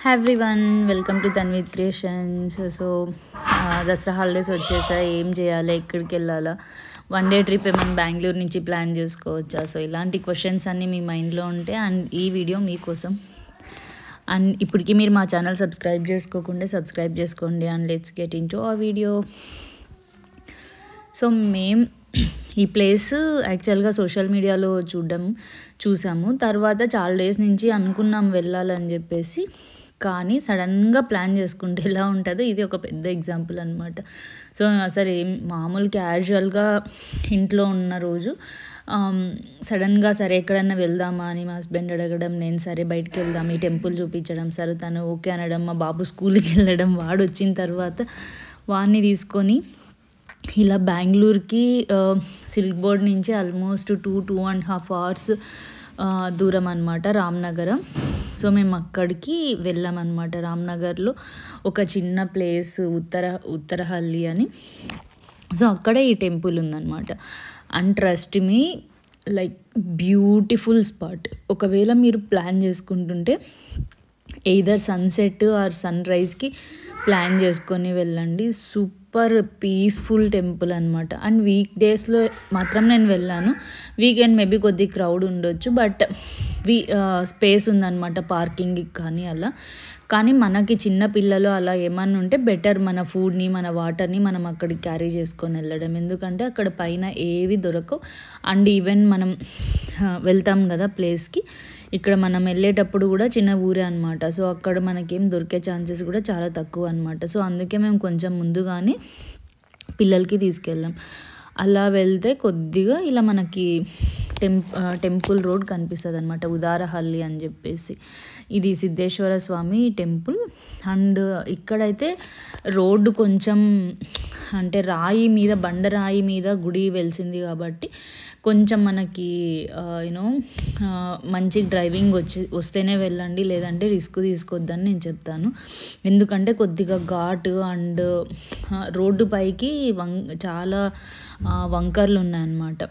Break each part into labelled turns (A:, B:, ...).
A: Hi everyone, welcome to Tanvi creations. So Dasara holidays వచ్చేసాయి. ఏం చేయాలి, ఎక్కడికి వెళ్ళాలా, వన్ డే ట్రిప్ ఏమైనా బెంగళూరు నుంచి ప్లాన్ చేసుకోవచ్చా? సో ఇలాంటి క్వశ్చన్స్ అన్నీ మీ మైండ్లో ఉంటే అండ్ ఈ వీడియో మీకోసం. అండ్ ఇప్పటికీ మీరు మా ఛానల్ సబ్స్క్రైబ్ చేసుకోకుండా సబ్స్క్రైబ్ చేసుకోండి. And let's get in to ఆ వీడియో. సో ఈ ప్లేస్ యాక్చువల్గా సోషల్ మీడియాలో చూసాము. తర్వాత చాలా డేస్ నుంచి అనుకున్నాం వెళ్ళాలని చెప్పేసి, కానీ సడన్గా ప్లాన్ చేసుకుంటే ఎలా ఉంటుందో ఇది ఒక పెద్ద ఎగ్జాంపుల్ అనమాట. సో అసలు మామూలు క్యాజువల్గా ఇంట్లో ఉన్న రోజు సడన్గా సరే ఎక్కడన్నా వెళ్దామా అని మా హస్బెండ్ అడగడం, నేను సరే బయటికి వెళ్దాం ఈ టెంపుల్ చూపించడం, సరే తను ఓకే అనడం, మా బాబు స్కూల్కి వెళ్ళడం, వాడు వచ్చిన తర్వాత వాడిని తీసుకొని ఇలా బెంగళూరుకి సిల్క్ బోర్డ్ నుంచి ఆల్మోస్ట్ 2.5 hours దూరం అనమాట, రామ్నగరం. సో మేము అక్కడికి వెళ్ళామన్నమాట. రామ్నగర్లో ఒక చిన్న ప్లేస్ ఉత్తరహల్లి అని. సో అక్కడ ఈ టెంపుల్ ఉందన్నమాట. And trust me, like beautiful spot. ఒకవేళ మీరు ప్లాన్ చేసుకుంటుంటే ఎయిదర్ సన్సెట్ ఆర్ సన్ రైజ్కి ప్లాన్ చేసుకొని వెళ్ళండి. సూపర్ పీస్ఫుల్ టెంపుల్ అనమాట. అండ్ వీక్ డేస్లో మాత్రం నేను వెళ్ళాను. వీకెండ్ మేబీ కొద్ది క్రౌడ్ ఉండొచ్చు, బట్ స్పేస్ ఉందన్నమాట పార్కింగ్కి కానీ అలా. కానీ మనకి చిన్న పిల్లలు అలా ఏమన్నా ఉంటే బెటర్ మన ఫుడ్ని, మన వాటర్ని మనం అక్కడికి క్యారీ చేసుకొని వెళ్ళడం. ఎందుకంటే అక్కడ పైన ఏవి దొరకవు. అండ్ ఈవెన్ మనం వెళ్తాం కదా ప్లేస్కి, ఇక్కడ మనం వెళ్ళేటప్పుడు కూడా చిన్న ఊరే అనమాట. సో అక్కడ మనకేం దొరికే ఛాన్సెస్ కూడా చాలా తక్కువ అనమాట. సో అందుకే మేము కొంచెం ముందుగానే పిల్లలకి తీసుకెళ్ళాం. అలా వెళ్తే కొద్దిగా ఇలా మనకి టెంపుల్ రోడ్ కనిపిస్తుంది అనమాట, ఉదారహల్లి అని చెప్పేసి. ఇది సిద్ధేశ్వర స్వామి టెంపుల్. అండ్ ఇక్కడైతే రోడ్డు కొంచెం అంటే బండరాయి మీద గుడి వెలిసింది కాబట్టి కొంచెం మనకి మంచి డ్రైవింగ్ వస్తేనే వెళ్ళండి, లేదంటే రిస్క్ తీసుకోవద్దని నేను చెప్తాను. ఎందుకంటే కొద్దిగా ఘాట్ అండ్ రోడ్డు పైకి చాలా వంకర్లు ఉన్నాయన్నమాట.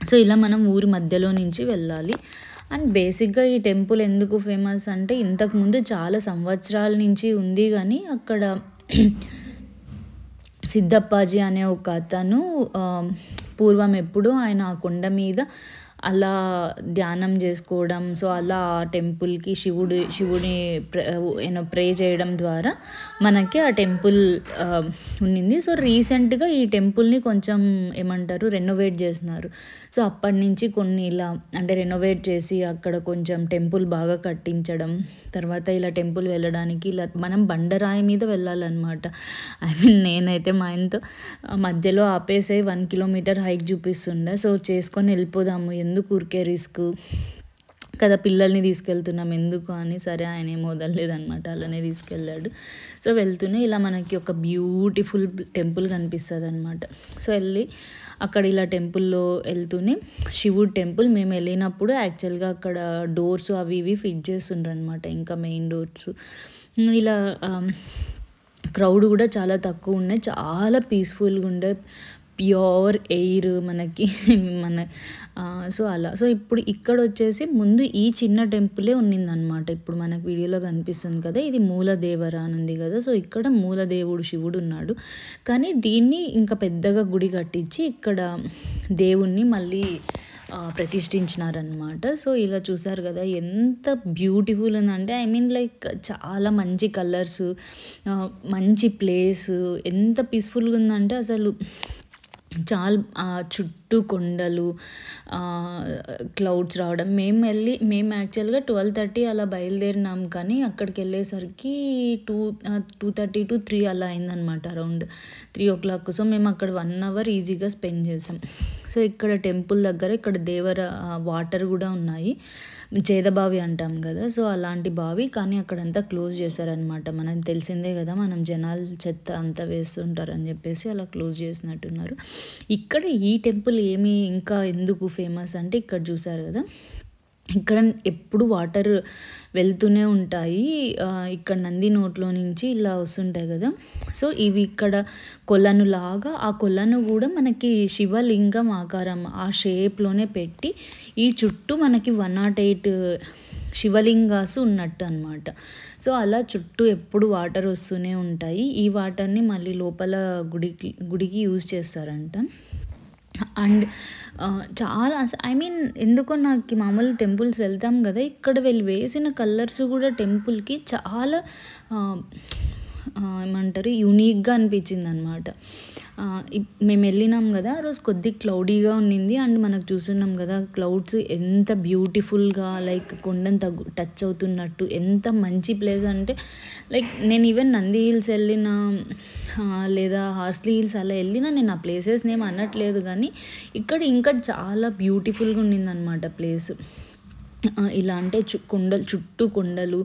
A: సో ఇలా మనం ఊరి మధ్యలో నుంచి వెళ్ళాలి. అండ్ బేసిక్గా ఈ టెంపుల్ ఎందుకు ఫేమస్ అంటే, ఇంతకుముందు చాలా సంవత్సరాల నుంచి ఉంది, కానీ అక్కడ సిద్ధప్పాజీ అనే ఒక అతను పూర్వం ఎప్పుడు ఆయన ఆ కొండ మీద అలా ధ్యానం చేసుకోవడం, సో అలా ఆ టెంపుల్కి శివుని ప్రే చేయడం ద్వారా మనకి ఆ టెంపుల్ ఉన్నింది. సో రీసెంట్గా ఈ టెంపుల్ని కొంచెం రెనోవేట్ చేస్తున్నారు. సో అప్పటి నుంచి కొన్ని ఇలా అంటే రెనోవేట్ చేసి అక్కడ కొంచెం టెంపుల్ బాగా కట్టించడం, తర్వాత ఇలా టెంపుల్ వెళ్ళడానికి ఇలా మనం బండరాయి మీద వెళ్ళాలన్నమాట. నేనైతే మా ఆయనతో మధ్యలో ఆపేసే 1 kilometer హైక్ చూపిస్తుండే. సో చేసుకొని వెళ్ళిపోదాము, ఎందుకు ఊరికే రిస్క్ కదా, పిల్లల్ని తీసుకెళ్తున్నాం ఎందుకు అని. సరే ఆయన ఏం వదలలేదన్నమాట, అలానే తీసుకెళ్ళాడు. సో వెళ్తూనే ఇలా మనకి ఒక బ్యూటిఫుల్ టెంపుల్ కనిపిస్తుంది అనమాట. సో వెళ్ళి అక్కడ ఇలా టెంపుల్లో వెళ్తూనే శివుడు టెంపుల్ మేము వెళ్ళినప్పుడు యాక్చువల్గా అక్కడ డోర్స్ అవి ఇవి ఫిట్ చేస్తుండ్రు అనమాట, ఇంకా మెయిన్ డోర్స్. ఇలా క్రౌడ్ కూడా చాలా తక్కువ ఉన్నాయి, చాలా పీస్ఫుల్గా ఉండే, ప్యూర్ ఎయిర్ మనకి సో అలా. సో ఇప్పుడు ఇక్కడ వచ్చేసి ముందు ఈ చిన్న టెంపులే ఉన్నిందనమాట. ఇప్పుడు మనకు వీడియోలో కనిపిస్తుంది కదా, ఇది మూలదేవర అని ఉంది కదా. సో ఇక్కడ మూలదేవుడు శివుడు ఉన్నాడు, కానీ దీన్ని ఇంకా పెద్దగా గుడి కట్టించి ఇక్కడ దేవుణ్ణి మళ్ళీ ప్రతిష్ఠించినారనమాట. సో ఇలా చూసారు కదా ఎంత బ్యూటిఫుల్ ఉందంటే, లైక్ చాలా మంచి కలర్స్, మంచి ప్లేస్, ఎంత పీస్ఫుల్గా ఉందంటే అసలు చాలా చుట్టూ కొండలు, క్లౌడ్స్ రావడం. మేము యాక్చువల్గా 12:30 అలా బయలుదేరినాం, కానీ అక్కడికి వెళ్ళేసరికి 2:30 to 3 అలా అయిందనమాట, అరౌండ్ 3 o'clock. సో మేము అక్కడ 1 hour ఈజీగా స్పెండ్ చేసాం. సో ఇక్కడ టెంపుల్ దగ్గర ఇక్కడ వాటర్ కూడా ఉన్నాయి, చేదబావి అంటాం కదా, సో అలాంటి బావి, కానీ అక్కడంతా క్లోజ్ చేశారనమాట. మనకు తెలిసిందే కదా, మనం జనాలు చెత్త అంతా వేస్తుంటారని చెప్పేసి అలా క్లోజ్ చేసినట్టున్నారు. ఇక్కడ ఈ టెంపుల్ ఇంకా ఎందుకు ఫేమస్ అంటే, ఇక్కడ చూసారు కదా, ఇక్కడ ఎప్పుడు వాటర్ వెళ్తూనే ఉంటాయి. ఇక్కడ నంది నోట్లో నుంచి ఇలా వస్తుంటాయి కదా. సో ఇవి ఇక్కడ కొలను లాగా, ఆ కొలను కూడా మనకి శివలింగం ఆకారం ఆ షేప్లోనే పెట్టి ఈ చుట్టూ మనకి 108 శివలింగాసు ఉన్నట్టు అనమాట. సో అలా చుట్టూ ఎప్పుడు వాటర్ వస్తూనే ఉంటాయి. ఈ వాటర్ని మళ్ళీ లోపల గుడికి యూజ్ చేస్తారంట. అండ్ చాలా ఐ మీన్ ఎందుకో నాకు మామూలు టెంపుల్స్ వెళ్తాం కదా, ఇక్కడ వీళ్ళు వేసిన కలర్స్ కూడా టెంపుల్కి చాలా ఏమంటారు యూనిక్గా అనిపించింది అనమాట. మేము వెళ్ళినాం కదా ఆ రోజు కొద్దిగా క్లౌడీగా ఉన్నింది. అండ్ మనకు చూస్తున్నాం కదా క్లౌడ్స్ ఎంత బ్యూటిఫుల్గా లైక్ కొండను టచ్ అవుతున్నట్టు ఎంత మంచి ప్లేస్ అంటే లైక్ నేను ఈవెన్ నంది హిల్స్ వెళ్ళిన లేదా హార్స్లీ హిల్స్ అలా వెళ్ళినా నేను ఆ ప్లేసెస్ నేమ్ అనట్లేదు, కానీ ఇక్కడ ఇంకా చాలా బ్యూటిఫుల్గా ఉండిందనమాట ప్లేస్. ఇలా అంటే చుట్టూ కొండలు,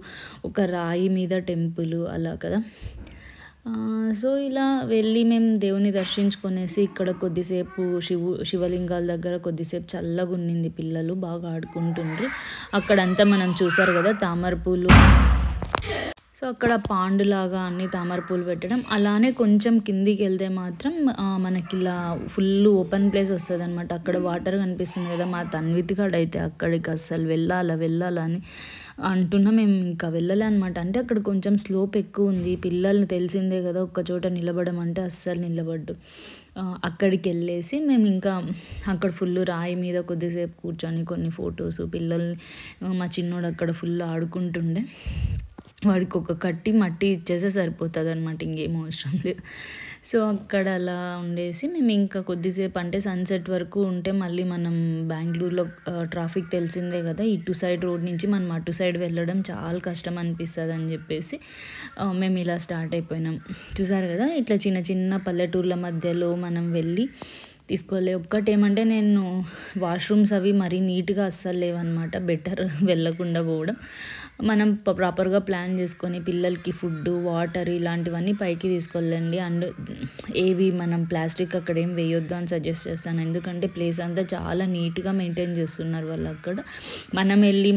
A: ఒక రాయి మీద టెంపుల్ అలా కదా. సో ఇలా వెళ్ళి మేము దేవుని దర్శించుకొనేసి ఇక్కడ కొద్దిసేపు శివలింగాల దగ్గర కొద్దిసేపు చల్లగా ఉన్నింది, పిల్లలు బాగా ఆడుకుంటుండ్రు. అక్కడంతా మనం చూసారు కదా తామర పూలు, సో అక్కడ పాండులాగా అన్ని తామర పూలు పెట్టడం. అలానే కొంచెం కిందికి వెళ్తే మాత్రం మనకి ఇలా ఫుల్ ఓపెన్ ప్లేస్ వస్తుంది అనమాట. అక్కడ వాటర్ కనిపిస్తుంది కదా, మా తన్వితిగాడు అయితే అక్కడికి అస్సలు వెళ్ళాలని అంటున్నా, మేము ఇంకా వెళ్ళలే అనమాట. అంటే అక్కడ కొంచెం స్లోప్ ఎక్కువ ఉంది, పిల్లల్ని తెలిసిందే కదా ఒక్క చోట నిలబడడం అంటే అస్సలు నిలబడ్డు. అక్కడికి వెళ్ళేసి మేము ఇంకా అక్కడ ఫుల్ రాయి మీద కొద్దిసేపు కూర్చొని కొన్ని ఫొటోస్, పిల్లల్ని మా చిన్నోడు అక్కడ ఫుల్ ఆడుకుంటుండే, వాడికి ఒక కట్టి మట్టి ఇచ్చేస్తే సరిపోతుంది అనమాట, ఇంకేం అవసరం లేదు. సో అక్కడ అలా ఉండేసి మేము ఇంకా కొద్దిసేపు అంటే సన్సెట్ వరకు ఉంటే మళ్ళీ మనం బెంగళూరులో ట్రాఫిక్ తెలిసిందే కదా, ఇటు సైడ్ రోడ్ నుంచి మనం అటు సైడ్ వెళ్ళడం చాలా కష్టం అనిపిస్తుంది అని చెప్పేసి మేము ఇలా స్టార్ట్ అయిపోయినాం. చూసారు కదా ఇట్లా చిన్న చిన్న పల్లెటూర్ల మధ్యలో మనం వెళ్ళి తీసుకోలే. ఒక్కటేమంటే నేను వాష్రూమ్స్ అవి మరీ నీట్గా అస్సలు లేవన్నమాట, బెటర్ వెళ్ళకుండా పోవడం. మనం ప్రాపర్గా ప్లాన్ చేసుకొని పిల్లలకి ఫుడ్, వాటర్ ఇలాంటివన్నీ పైకి తీసుకెళ్ళండి. అండ్ ఏవి మనం ప్లాస్టిక్ అక్కడ ఏం వేయొద్దు అని సజెస్ట్ చేస్తాను, ఎందుకంటే ప్లేస్ అంతా చాలా నీట్గా మెయింటైన్ చేస్తున్నారు వాళ్ళు అక్కడ.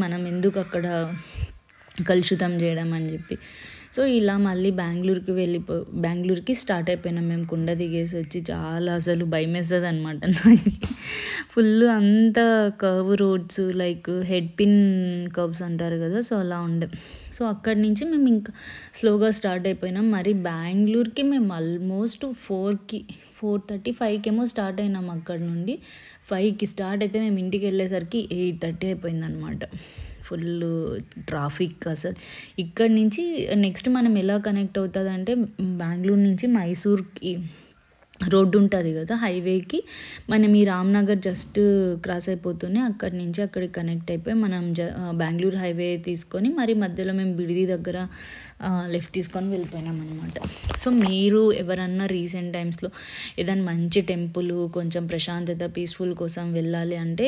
A: మనం ఎందుకు అక్కడ కలుషితం చేయడం అని చెప్పి. సో ఇలా మళ్ళీ బెంగళూరుకి స్టార్ట్ అయిపోయినాం మేము. కుండ దిగేసి వచ్చి చాలా అసలు భయం వేస్తుంది అనమాట నాకు, ఫుల్ అంతా curve roads like head pin curves అంటారు కదా, సో అలా ఉండే. సో అక్కడి నుంచి మేము ఇంకా స్లోగా స్టార్ట్ అయిపోయినాం. మరి బెంగళూరుకి మేము ఆల్మోస్ట్ 4:35 స్టార్ట్ అయినాం. అక్కడ నుండి 5కి స్టార్ట్ అయితే మేము ఇంటికి వెళ్ళేసరికి 8:30 అయిపోయిందనమాట. ఫుల్ ట్రాఫిక్ అసలు. ఇక్కడి నుంచి నెక్స్ట్ మనం ఎలా కనెక్ట్ అవుతుంది అంటే బెంగళూరు నుంచి మైసూర్కి రోడ్డు ఉంటుంది కదా హైవేకి, మనం ఈ రామ్నగర్ జస్ట్ క్రాస్ అయిపోతూనే అక్కడి నుంచి అక్కడికి కనెక్ట్ అయిపోయి మనం బెంగళూరు హైవే తీసుకొని మరి మధ్యలో మేము బిడిది దగ్గర లెఫ్ట్ తీసుకొని వెళ్ళిపోయినాం అనమాట. సో మీరు ఎవరన్నా రీసెంట్ టైమ్స్లో ఏదైనా మంచి టెంపుల్ కొంచెం ప్రశాంతత పీస్ఫుల్ కోసం వెళ్ళాలి అంటే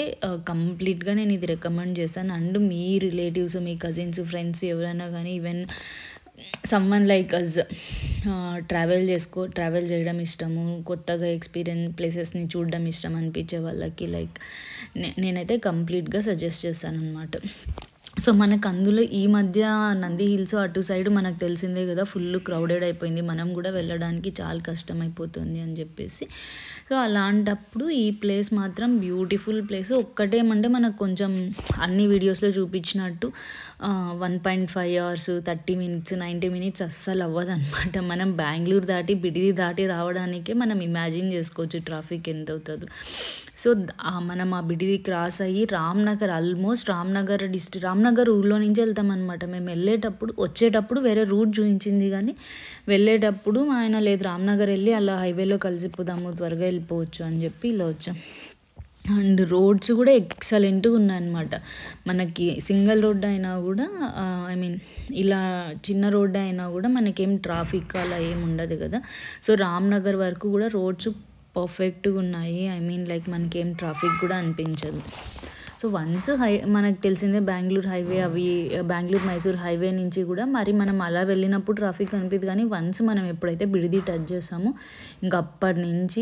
A: కంప్లీట్గా నేను ఇది రికమెండ్ చేస్తాను. అండ్ మీ రిలేటివ్స్, మీ కజిన్స్, ఫ్రెండ్స్ ఎవరైనా కానీ even someone like us travel చేయడం ఇష్టము, కొత్తగా ప్లేసెస్ని చూడడం ఇష్టం అనిపించే వాళ్ళకి లైక్ నేనైతే కంప్లీట్గా సజెస్ట్ చేస్తాను అనమాట. సో మనకు అందులో ఈ మధ్య నంది హిల్స్ అటు సైడ్ మనకు తెలిసిందే కదా ఫుల్ క్రౌడెడ్ అయిపోయింది, మనం కూడా వెళ్ళడానికి చాలా కష్టం అయిపోతుంది అని చెప్పేసి. సో అలాంటప్పుడు ఈ ప్లేస్ మాత్రం బ్యూటిఫుల్ ప్లేస్. ఒక్కటేమంటే మనకు కొంచెం అన్ని వీడియోస్లో చూపించినట్టు 1.5 hours 30 minutes 90 minutes అస్సలు అవ్వదు అనమాట. మనం బెంగళూరు దాటి బిడిది దాటి రావడానికే మనం ఇమాజిన్ చేసుకోవచ్చు ట్రాఫిక్ ఎంత అవుతుందో. సో మనం ఆ బిడిది క్రాస్ అయ్యి ఆల్మోస్ట్ రామ్నగర్ ఊళ్ళో నుంచి వెళ్తాం అనమాట. మేము వచ్చేటప్పుడు వేరే రూట్ చూపించింది, కానీ వెళ్ళేటప్పుడు ఆయన లేదు రామ్నగర్ వెళ్ళి అలా హైవేలో కలిసిపోదాము, త్వరగా వెళ్ళిపోవచ్చు అని చెప్పి ఇలా వచ్చాం. అండ్ రోడ్స్ కూడా ఎక్సలెంట్గా ఉన్నాయన్నమాట. మనకి సింగిల్ రోడ్ అయినా కూడా ఇలా చిన్న రోడ్ అయినా కూడా మనకేం ట్రాఫిక్ అలా ఏమి ఉండదు కదా. సో రామ్నగర్ వరకు కూడా రోడ్స్ పర్ఫెక్ట్గా ఉన్నాయి. లైక్ మనకేం ట్రాఫిక్ కూడా అనిపించదు. సో వన్స్ మనకు తెలిసిందే బెంగళూరు మైసూర్ హైవే నుంచి కూడా మరి మనం అలా వెళ్ళినప్పుడు ట్రాఫిక్ అనిపిస్తుంది, కానీ వన్స్ మనం ఎప్పుడైతే బిడిది టచ్ చేసామో ఇంకా అప్పటి నుంచి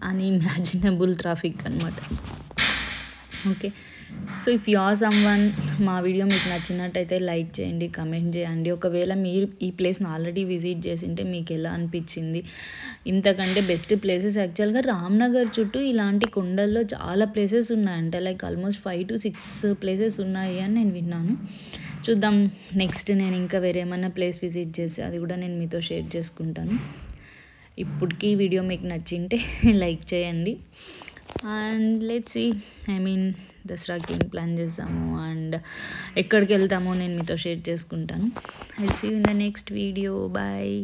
A: అన్ఇమాజినబుల్ ట్రాఫిక్ అనమాట. Okay, so if you are someone మా వీడియో మీకు నచ్చినట్టయితే లైక్ చేయండి, కమెంట్ చేయండి. ఒకవేళ మీరు ఈ ప్లేస్‌ని ఆల్రెడీ విజిట్ చేసింటే మీకు ఎలా అనిపించింది? ఇంతకంటే బెస్ట్ ప్లేసెస్ యాక్చువల్‌గా రామ్‌నగర్ చుట్టూ ఇలాంటి కొండల్లో చాలా ప్లేసెస్ ఉన్నాయంట. లైక్ ఆల్మోస్ట్ 5-6 ప్లేసెస్ ఉన్నాయి అని నేను విన్నాను. చూద్దాం నెక్స్ట్ నేను ఇంకా వేరే ఏమన్నా ప్లేస్ విజిట్ చేసి అది కూడా నేను మీతో షేర్ చేసుకుంటాను. ఇప్పటికీ ఈ వీడియో మీకు నచ్చింటే లైక్ చేయండి. And let's see, I mean దసరాకి ఏం ప్లాన్ చేస్తాము అండ్ ఎక్కడికి వెళ్తామో నేను మీతో షేర్ చేసుకుంటాను. I will see you in the next video. Bye.